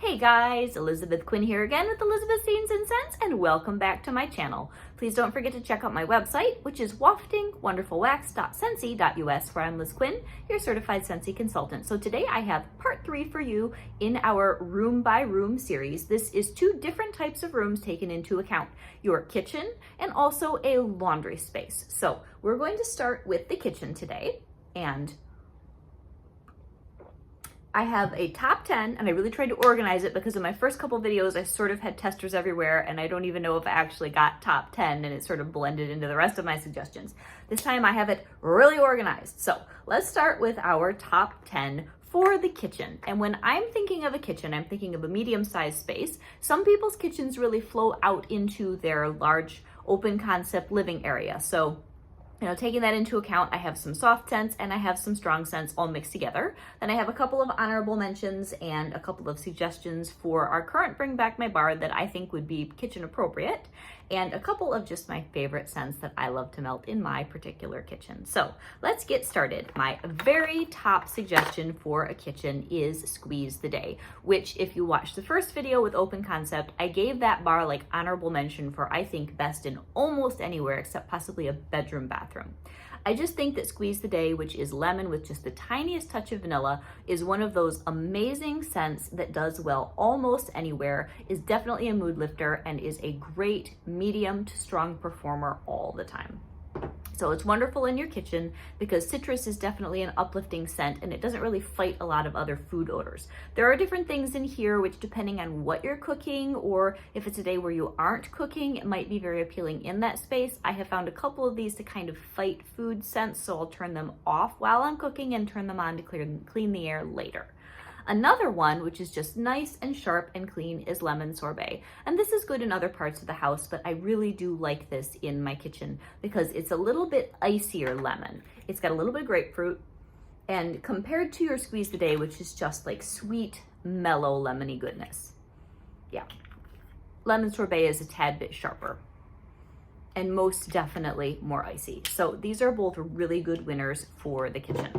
Hey guys, Elizabeth Quinn here again with Elizabeth Scenes and Scents, and welcome back to my channel. Please don't forget to check out my website, which is waftingwonderfulwax.scentsy.us, where I'm Liz Quinn, your certified Scentsy consultant. So today I have part 3 for you in our room by room series. This is 2 different types of rooms taken into account, your kitchen and also a laundry space. So we're going to start with the kitchen today, and I have a top 10, and I really tried to organize it because in my first couple videos I sort of had testers everywhere, and I don't even know if I actually got top 10, and it sort of blended into the rest of my suggestions. This time I have it really organized. So let's start with our top 10 for the kitchen. And when I'm thinking of a kitchen, I'm thinking of a medium-sized space. Some people's kitchens really flow out into their large open concept living area. So taking that into account, I have some soft scents and I have some strong scents all mixed together. Then I have a couple of honorable mentions and a couple of suggestions for our current Bring Back My Bar that I think would be kitchen appropriate, and a couple of just my favorite scents that I love to melt in my particular kitchen. So let's get started. My very top suggestion for a kitchen is Squeeze the Day, which if you watched the first video with Open Concept, I gave that bar like honorable mention for I think best in almost anywhere except possibly a bedroom bathroom. I just think that Squeeze the Day, which is lemon with just the tiniest touch of vanilla, is one of those amazing scents that does well almost anywhere, is definitely a mood lifter, and is a great medium to strong performer all the time. So it's wonderful in your kitchen because citrus is definitely an uplifting scent, and it doesn't really fight a lot of other food odors. There are different things in here which, depending on what you're cooking, or if it's a day where you aren't cooking, it might be very appealing in that space. I have found a couple of these to kind of fight food scents, so I'll turn them off while I'm cooking and turn them on to clean the air later. Another one, which is just nice and sharp and clean, is Lemon Sorbet. And this is good in other parts of the house, but I really do like this in my kitchen because it's a little bit icier lemon. It's got a little bit of grapefruit, and compared to your Squeeze the Day, which is just like sweet, mellow, lemony goodness. Yeah, Lemon Sorbet is a tad bit sharper and most definitely more icy. So these are both really good winners for the kitchen.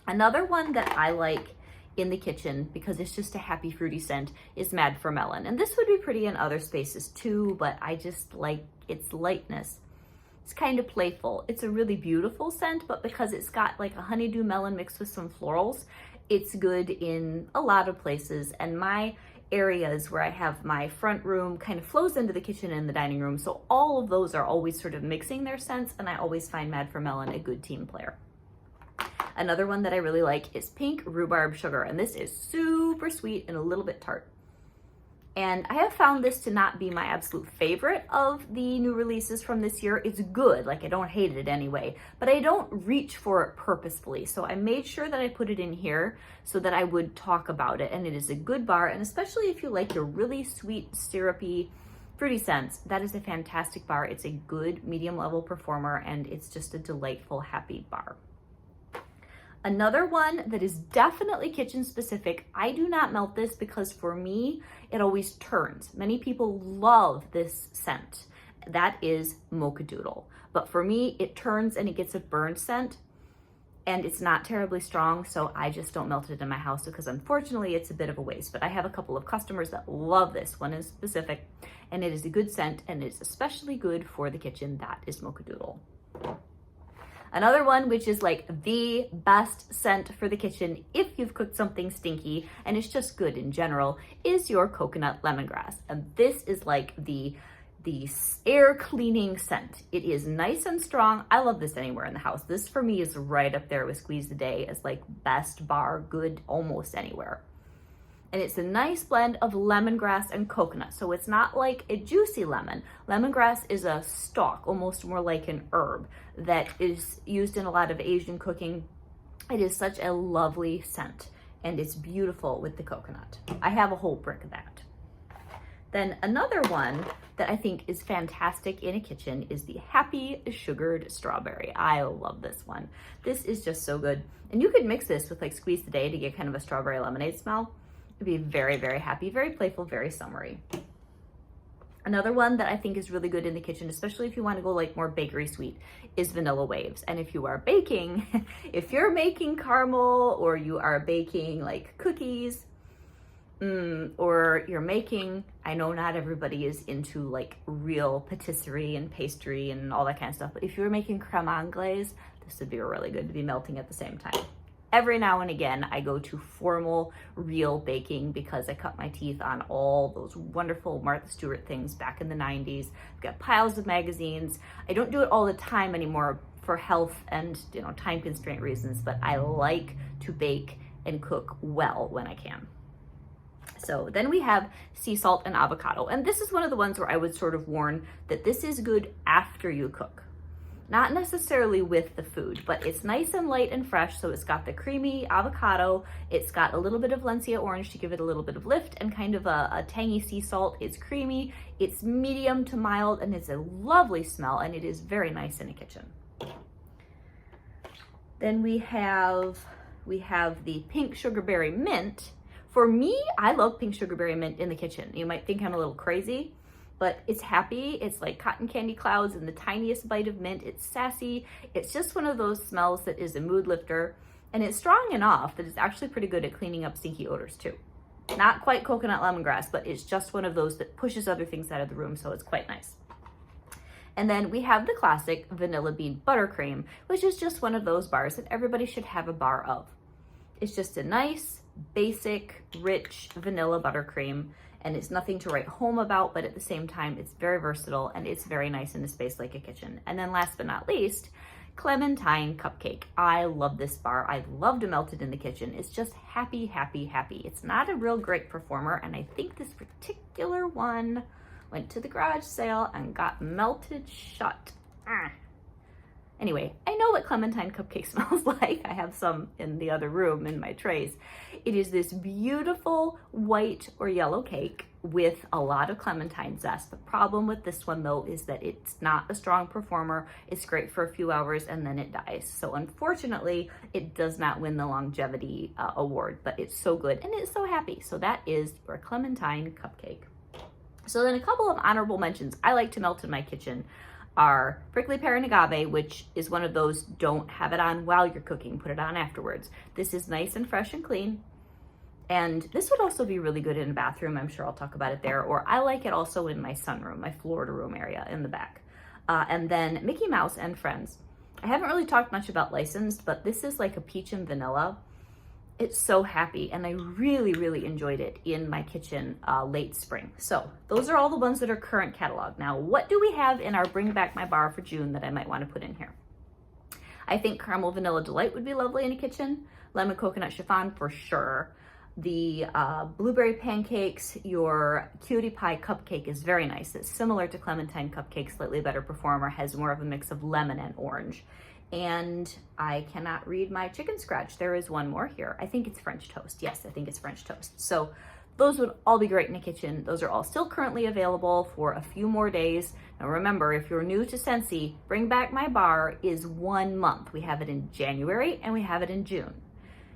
Another one that I like in the kitchen, because it's just a happy fruity scent, is Mad for Melon. And this would be pretty in other spaces too, but I just like its lightness. It's kind of playful. It's a really beautiful scent, but because it's got like a honeydew melon mixed with some florals, it's good in a lot of places. And my areas where I have my front room kind of flows into the kitchen and the dining room, so all of those are always sort of mixing their scents, and I always find Mad for Melon a good team player. Another one that I really like is Pink Rhubarb Sugar, and this is super sweet and a little bit tart. And I have found this to not be my absolute favorite of the new releases from this year. It's good, like I don't hate it anyway, but I don't reach for it purposefully. So I made sure that I put it in here so that I would talk about it, and it is a good bar, and especially if you like your really sweet, syrupy, fruity scents, that is a fantastic bar. It's a good medium level performer, and it's just a delightful, happy bar. Another one that is definitely kitchen specific, I do not melt this because for me, it always turns. Many people love this scent. That is Mocha Doodle. But for me, it turns and it gets a burnt scent, and it's not terribly strong, so I just don't melt it in my house because unfortunately it's a bit of a waste. But I have a couple of customers that love this one in specific, and it is a good scent, and it's especially good for the kitchen. That is Mocha Doodle. Another one, which is like the best scent for the kitchen if you've cooked something stinky and it's just good in general, is your Coconut Lemongrass. And this is like the air cleaning scent. It is nice and strong. I love this anywhere in the house. This for me is right up there with Squeeze the Day as like best bar, good almost anywhere. And it's a nice blend of lemongrass and coconut. So it's not like a juicy lemon. Lemongrass is a stalk, almost more like an herb, that is used in a lot of Asian cooking. It is such a lovely scent, and it's beautiful with the coconut. I have a whole brick of that. Then another one that I think is fantastic in a kitchen is the Happy Sugared Strawberry. I love this one. This is just so good. And you could mix this with like Squeeze the Day to get kind of a strawberry lemonade smell. It'd be very, very happy, very playful, very summery. Another one that I think is really good in the kitchen, especially if you want to go like more bakery sweet, is Vanilla Waves. And if you are baking, if you're making caramel or you are baking like cookies, or you're making, I know not everybody is into like real patisserie and pastry and all that kind of stuff, but if you're making creme anglaise, this would be really good to be melting at the same time. Every now and again, I go to formal, real baking because I cut my teeth on all those wonderful Martha Stewart things back in the 90s. I've got piles of magazines. I don't do it all the time anymore for health and time constraint reasons, but I like to bake and cook well when I can. So then we have sea salt and avocado. And this is one of the ones where I would sort of warn that this is good after you cook. Not necessarily with the food, but it's nice and light and fresh. So it's got the creamy avocado. It's got a little bit of Lencia orange to give it a little bit of lift and kind of a tangy sea salt. It's creamy, it's medium to mild, and it's a lovely smell, and it is very nice in a kitchen. Then we have the pink sugarberry mint. For me, I love pink sugarberry mint in the kitchen. You might think I'm a little crazy, but it's happy. It's like cotton candy clouds and the tiniest bite of mint. It's sassy. It's just one of those smells that is a mood lifter, and it's strong enough that it's actually pretty good at cleaning up stinky odors too. Not quite coconut lemongrass, but it's just one of those that pushes other things out of the room, so it's quite nice. And then we have the classic vanilla bean buttercream, which is just one of those bars that everybody should have a bar of. It's just a nice, basic, rich vanilla buttercream, and it's nothing to write home about, but at the same time, it's very versatile and it's very nice in a space like a kitchen. And then last but not least, clementine cupcake. I love this bar. I love to melt it in the kitchen. It's just happy, happy, happy. It's not a real great performer, and I think this particular one went to the garage sale and got melted shut. Anyway, I know what clementine cupcake smells like. I have some in the other room in my trays. It is this beautiful white or yellow cake with a lot of clementine zest. The problem with this one though is that it's not a strong performer. It's great for a few hours and then it dies. So unfortunately, it does not win the longevity award, but it's so good and it's so happy. So that is your clementine cupcake. So then a couple of honorable mentions I like to melt in my kitchen are prickly pear and agave, which is one of those don't have it on while you're cooking, put it on afterwards. This is nice and fresh and clean. And this would also be really good in a bathroom. I'm sure I'll talk about it there. Or I like it also in my sunroom, my Florida room area in the back. And then Mickey Mouse and Friends. I haven't really talked much about licensed, but this is like a peach and vanilla. It's so happy, and I really, really enjoyed it in my kitchen late spring. So those are all the ones that are current catalog. Now, what do we have in our Bring Back My Bar for June that I might want to put in here? I think Caramel Vanilla Delight would be lovely in a kitchen. Lemon Coconut Chiffon for sure. The blueberry pancakes, your cutie pie cupcake is very nice. It's similar to clementine cupcake, slightly better performer, has more of a mix of lemon and orange. And I cannot read my chicken scratch. There is one more here. I think it's French toast. Yes, I think it's French toast. So those would all be great in the kitchen. Those are all still currently available for a few more days. Now remember, if you're new to Scentsy, Bring Back My Bar is 1 month. We have it in January and we have it in June.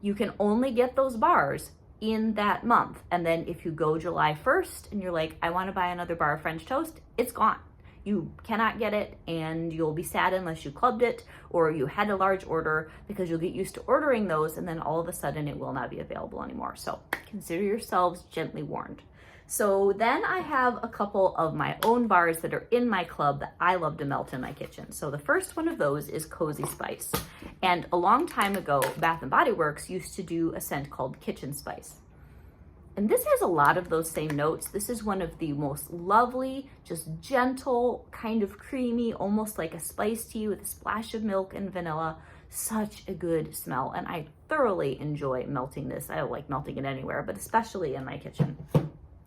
You can only get those bars in that month. And then if you go July 1st and you're like, I want to buy another bar of French toast, it's gone. You cannot get it, and you'll be sad unless you clubbed it or you had a large order, because you'll get used to ordering those and then all of a sudden it will not be available anymore. So consider yourselves gently warned. So then I have a couple of my own bars that are in my club that I love to melt in my kitchen. So the first one of those is Cozy Spice. And a long time ago, Bath & Body Works used to do a scent called Kitchen Spice. And this has a lot of those same notes. This is one of the most lovely, just gentle, kind of creamy, almost like a spiced tea with a splash of milk and vanilla. Such a good smell, and I thoroughly enjoy melting this. I don't like melting it anywhere, but especially in my kitchen.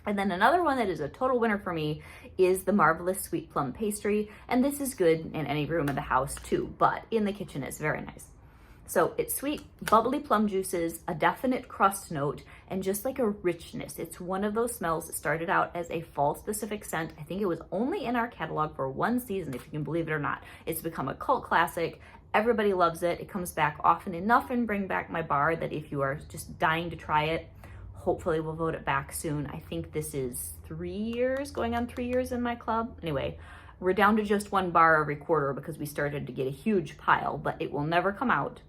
And then another one that is a total winner for me is the Marvelous Sweet Plum Pastry, and this is good in any room of the house too, but in the kitchen it's very nice. So it's sweet, bubbly plum juices, a definite crust note, and just like a richness. It's one of those smells that started out as a fall specific scent. I think it was only in our catalog for 1 season, if you can believe it or not. It's become a cult classic. Everybody loves it. It comes back often enough in Bring Back My Bar that if you are just dying to try it, hopefully we'll vote it back soon. I think this is 3 years, going on 3 years in my club. Anyway, we're down to just 1 bar every quarter because we started to get a huge pile, but it will never come out.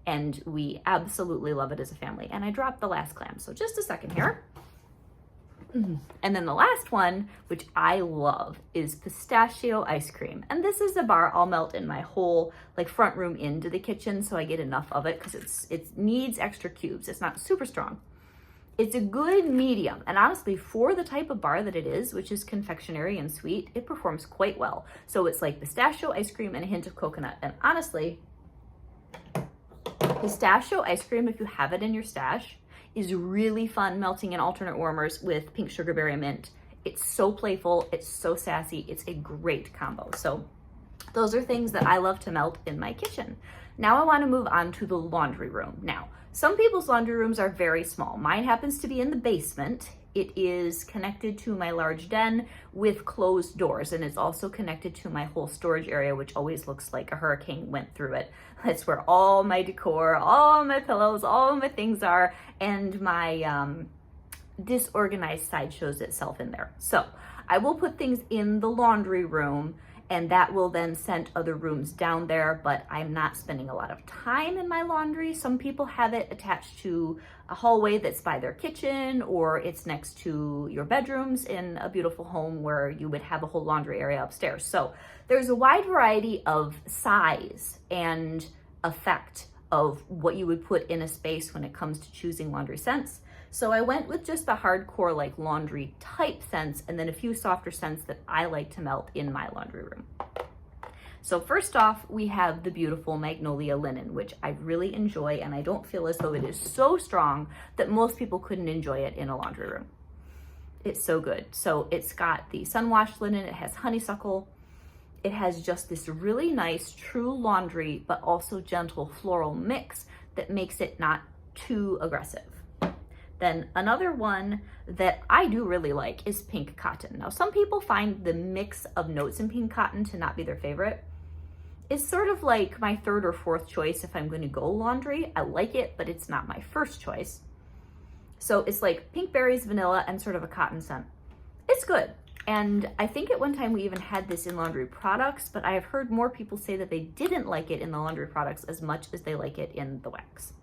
And we absolutely love it as a family. And I dropped the last clam, so just a second here. And then the last one, which I love, is pistachio ice cream. And this is a bar I'll melt in my whole like front room into the kitchen, so I get enough of it because it needs extra cubes. It's not super strong. It's a good medium, and honestly, for the type of bar that it is, which is confectionery and sweet, it performs quite well. So it's like pistachio ice cream and a hint of coconut. And honestly, pistachio ice cream, if you have it in your stash, is really fun melting in alternate warmers with pink sugar berry mint. It's so playful, it's so sassy, it's a great combo. So those are things that I love to melt in my kitchen. Now I want to move on to the laundry room. Now, some people's laundry rooms are very small. Mine happens to be in the basement. It is connected to my large den with closed doors, and it's also connected to my whole storage area, which always looks like a hurricane went through it. That's where all my decor, all my pillows, all my things are, and my disorganized side shows itself in there. So I will put things in the laundry room, and that will then send other rooms down there, but I'm not spending a lot of time in my laundry. Some people have it attached to a hallway that's by their kitchen, or it's next to your bedrooms in a beautiful home where you would have a whole laundry area upstairs. So there's a wide variety of size and effect of what you would put in a space when it comes to choosing laundry scents. So I went with just the hardcore like laundry type scents, and then a few softer scents that I like to melt in my laundry room. So first off, we have the beautiful Magnolia Linen, which I really enjoy, and I don't feel as though it is so strong that most people couldn't enjoy it in a laundry room. It's so good. So it's got the sun-washed linen, it has honeysuckle, it has just this really nice true laundry, but also gentle floral mix that makes it not too aggressive. Then another one that I do really like is pink cotton. Now, some people find the mix of notes in pink cotton to not be their favorite. It's sort of like my third or fourth choice if I'm going to go laundry. I like it, but it's not my first choice. So it's like pink berries, vanilla, and sort of a cotton scent. It's good. And I think at one time we even had this in laundry products, but I have heard more people say that they didn't like it in the laundry products as much as they like it in the wax.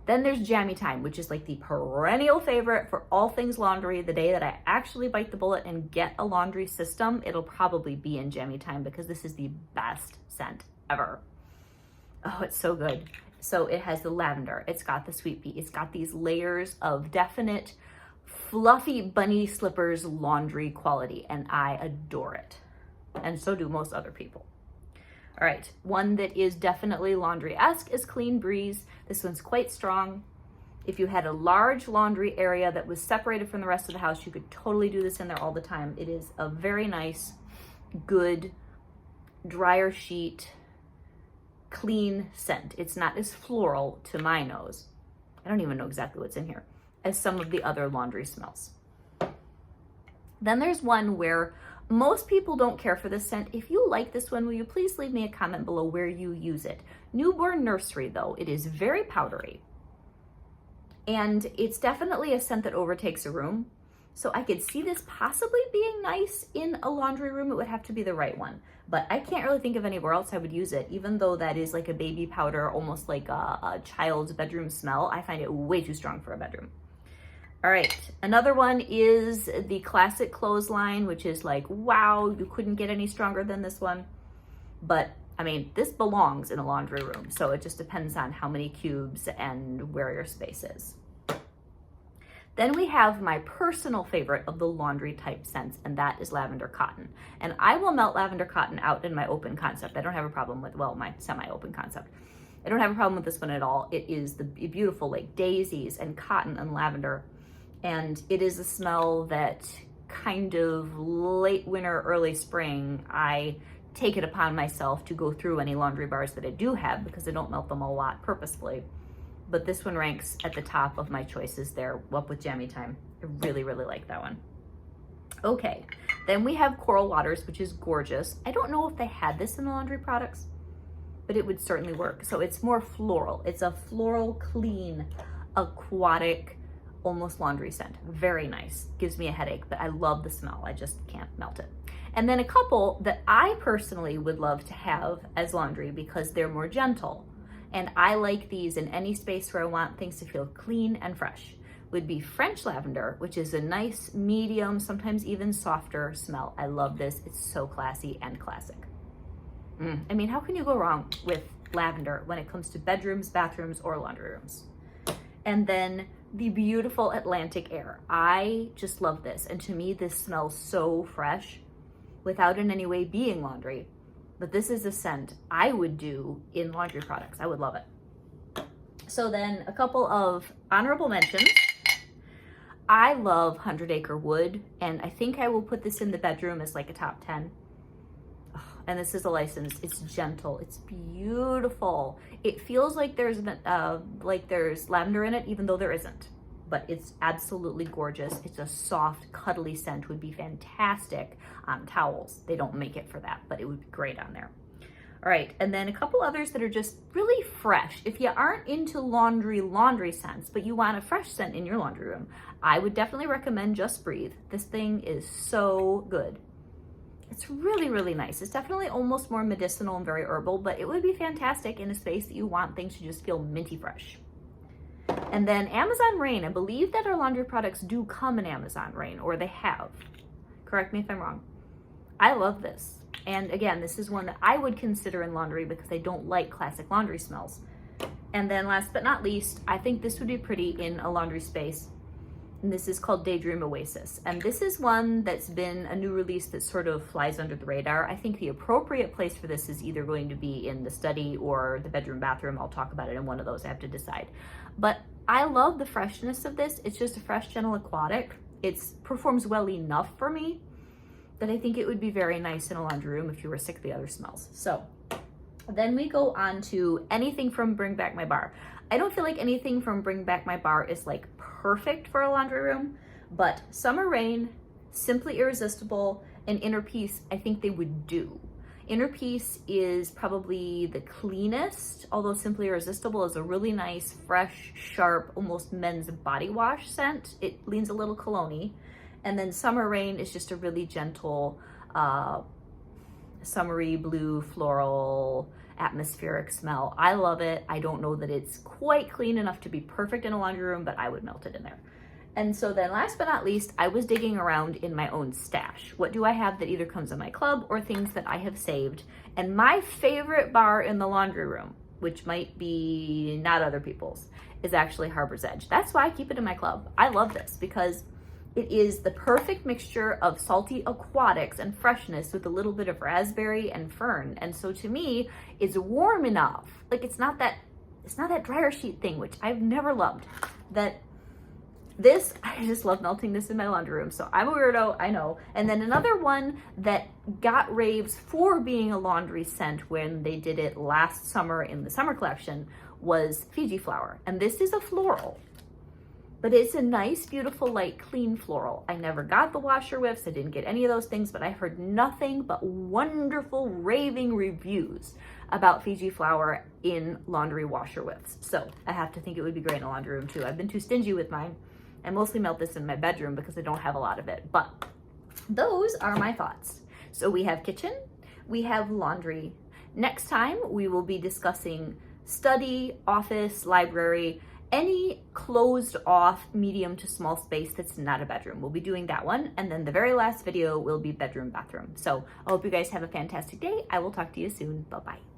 Then there's Jammy Time, which is like the perennial favorite for all things laundry. The day that I actually bite the bullet and get a laundry system, it'll probably be in Jammy Time because this is the best scent ever. Oh, it's so good. So it has the lavender, it's got the sweet pea, it's got these layers of definite fluffy bunny slippers laundry quality, and I adore it. And so do most other people. All right, one that is definitely laundry-esque is Clean Breeze. This one's quite strong. If you had a large laundry area that was separated from the rest of the house, you could totally do this in there all the time. It is a very nice, good, dryer sheet, clean scent. It's not as floral to my nose. I don't even know exactly what's in here, as some of the other laundry smells. Then there's one where most people don't care for this scent. If you like this one, will you please leave me a comment below where you use it? Newborn Nursery, though, it is very powdery. And it's definitely a scent that overtakes a room. So I could see this possibly being nice in a laundry room. It would have to be the right one. But I can't really think of anywhere else I would use it, even though that is like a baby powder, almost like a child's bedroom smell. I find it way too strong for a bedroom. All right, another one is the classic clothesline, which is like, wow, you couldn't get any stronger than this one. But I mean, this belongs in a laundry room, so it just depends on how many cubes and where your space is. Then we have my personal favorite of the laundry type scents, and that is lavender cotton. And I will melt lavender cotton out in my open concept. I don't have a problem with, well, my semi-open concept. I don't have a problem with this one at all. It is the beautiful like daisies and cotton and lavender. And it is a smell that kind of late winter, early spring, I take it upon myself to go through any laundry bars that I do have because I don't melt them a lot purposefully. But this one ranks at the top of my choices there, up with Jammy Time. I really, really like that one. Okay, then we have Coral Waters, which is gorgeous. I don't know if they had this in the laundry products, but it would certainly work. So it's more floral. It's a floral, clean, aquatic, almost laundry scent. Very nice. Gives me a headache, but I love the smell. I just can't melt it. And then a couple that I personally would love to have as laundry because they're more gentle. And I like these in any space where I want things to feel clean and fresh, would be French lavender, which is a nice medium, sometimes even softer smell. I love this. It's so classy and classic. I mean, how can you go wrong with lavender when it comes to bedrooms, bathrooms, or laundry rooms? And then the beautiful Atlantic Air. I just love this. And to me, this smells so fresh without in any way being laundry. But this is a scent I would do in laundry products. I would love it. So then a couple of honorable mentions. I love 100 Acre Wood, and I think I will put this in the bedroom as like a top 10. And this is a license. It's gentle. It's beautiful. It feels like there's lavender in it, even though there isn't. But it's absolutely gorgeous. It's a soft, cuddly scent. Would be fantastic on towels. They don't make it for that, but it would be great on there. All right, and then a couple others that are just really fresh. If you aren't into laundry scents, but you want a fresh scent in your laundry room, I would definitely recommend Just Breathe. This thing is so good. It's really, really nice. It's definitely almost more medicinal and very herbal, but it would be fantastic in a space that you want things to just feel minty fresh. And then Amazon Rain. I believe that our laundry products do come in Amazon Rain, or they have. Correct me if I'm wrong. I love this. And again, this is one that I would consider in laundry because I don't like classic laundry smells. And then last but not least, I think this would be pretty in a laundry space. And this is called Daydream Oasis. And this is one that's been a new release that sort of flies under the radar. I think the appropriate place for this is either going to be in the study or the bedroom, bathroom. I'll talk about it in one of those. I have to decide. But I love the freshness of this. It's just a fresh, gentle aquatic. It performs well enough for me that I think it would be very nice in a laundry room if you were sick of the other smells. So then we go on to anything from Bring Back My Bar. I don't feel like anything from Bring Back My Bar is like perfect for a laundry room, but Summer Rain, Simply Irresistible, and Inner Peace, I think they would do. Inner Peace is probably the cleanest, although Simply Irresistible is a really nice, fresh, sharp, almost men's body wash scent. It leans a little cologne-y. And then Summer Rain is just a really gentle, summery, blue, floral, atmospheric smell. I love it. I don't know that it's quite clean enough to be perfect in a laundry room, but I would melt it in there. And so then last but not least, I was digging around in my own stash. What do I have that either comes in my club or things that I have saved? And my favorite bar in the laundry room, which might be not other people's, is actually Harbor's Edge. That's why I keep it in my club. I love this because it is the perfect mixture of salty aquatics and freshness with a little bit of raspberry and fern. And so to me, it's warm enough. Like it's not that dryer sheet thing, which I've never loved. I just love melting this in my laundry room. So I'm a weirdo, I know. And then another one that got raves for being a laundry scent when they did it last summer in the summer collection was Fiji Flower. And this is a floral. But it's a nice, beautiful, light, clean floral. I never got the washer whiffs. I didn't get any of those things, but I heard nothing but wonderful, raving reviews about Fiji Flower in laundry washer whiffs. So I have to think it would be great in a laundry room too. I've been too stingy with mine. I mostly melt this in my bedroom because I don't have a lot of it. But those are my thoughts. So we have kitchen, we have laundry. Next time we will be discussing study, office, library, any closed off medium to small space that's not a bedroom. We'll be doing that one. And then the very last video will be bedroom, bathroom. So I hope you guys have a fantastic day. I will talk to you soon. Bye-bye.